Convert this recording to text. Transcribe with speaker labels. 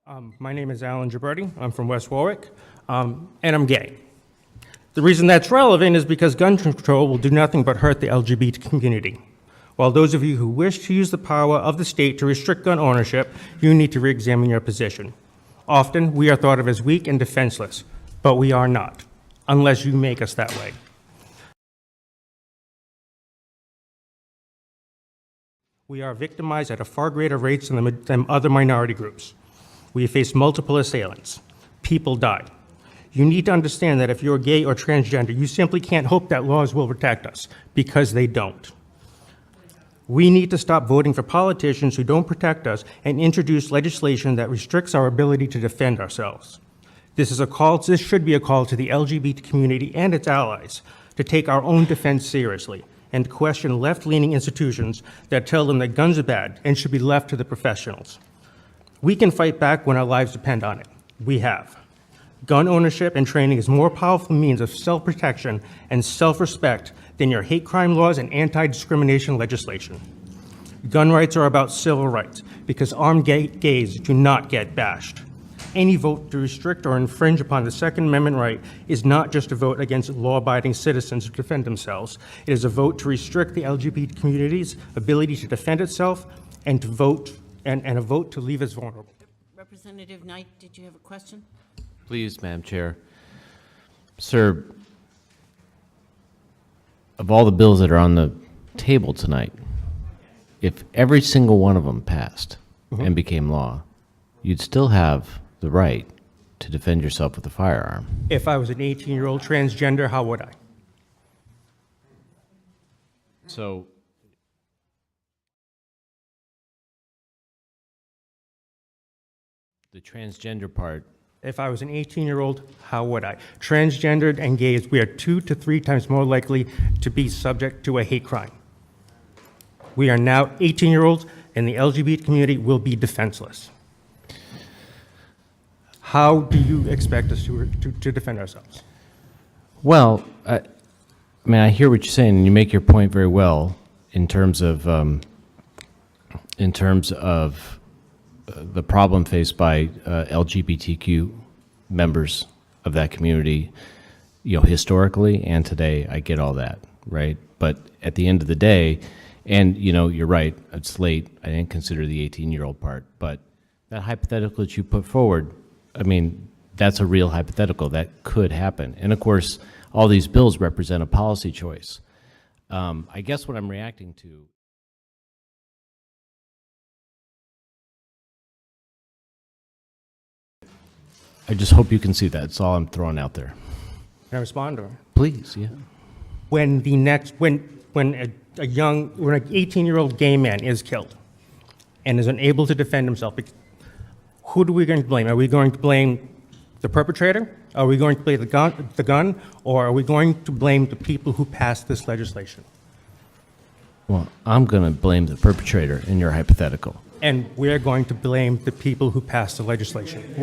Speaker 1: My name is Allan Giberti. I'm from West Warwick, and I'm gay. The reason that's relevant is because gun control will do nothing but hurt the LGBT community. While those of you who wish to use the power of the state to restrict gun ownership, you need to re-examine your position. Often, we are thought of as weak and defenseless, but we are not, unless you make us that way. We are victimized at a far greater rates than other minority groups. We face multiple assailants. People die. You need to understand that if you're gay or transgender, you simply can't hope that laws will protect us, because they don't. We need to stop voting for politicians who don't protect us and introduce legislation that restricts our ability to defend ourselves. This should be a call to the LGBT community and its allies to take our own defense seriously and question left-leaning institutions that tell them that guns are bad and should be left to the professionals. We can fight back when our lives depend on it. We have. Gun ownership and training is a more powerful means of self-protection and self-respect than your hate crime laws and anti-discrimination legislation. Gun rights are about civil rights because armed gays do not get bashed. Any vote to restrict or infringe upon the Second Amendment right is not just a vote against law-abiding citizens who defend themselves. It is a vote to restrict the LGBT community's ability to defend itself and to vote and a vote to leave us vulnerable.
Speaker 2: Representative Knight, did you have a question?
Speaker 3: Please, Madam Chair. Sir, of all the bills that are on the table tonight, if every single one of them passed and became law, you'd still have the right to defend yourself with a firearm.
Speaker 1: If I was an 18-year-old transgender, how would I?
Speaker 3: So, the transgender part.
Speaker 1: If I was an 18-year-old, how would I? Transgendered and gays, we are 2 to 3 times more likely to be subject to a hate crime. We are now 18-year-olds, and the LGBT community will be defenseless. How do you expect us to defend ourselves?
Speaker 3: Well, I mean, I hear what you're saying, and you make your point very well in terms of the problem faced by LGBTQ members of that community, you know, historically and today. I get all that, right? But at the end of the day, and you know, you're right, it's late. I didn't consider the 18-year-old part, but that hypothetical that you put forward, I mean, that's a real hypothetical that could happen. And of course, all these bills represent a policy choice. I guess what I'm reacting to. I just hope you can see that. That's all I'm throwing out there.
Speaker 1: Can I respond to her?
Speaker 3: Please, yeah.
Speaker 1: When an 18-year-old gay man is killed and is unable to defend himself, who are we going to blame? Are we going to blame the perpetrator? Are we going to blame the gun? Or are we going to blame the people who passed this legislation?
Speaker 3: Well, I'm going to blame the perpetrator in your hypothetical.
Speaker 1: And we're going to blame the people who passed the legislation.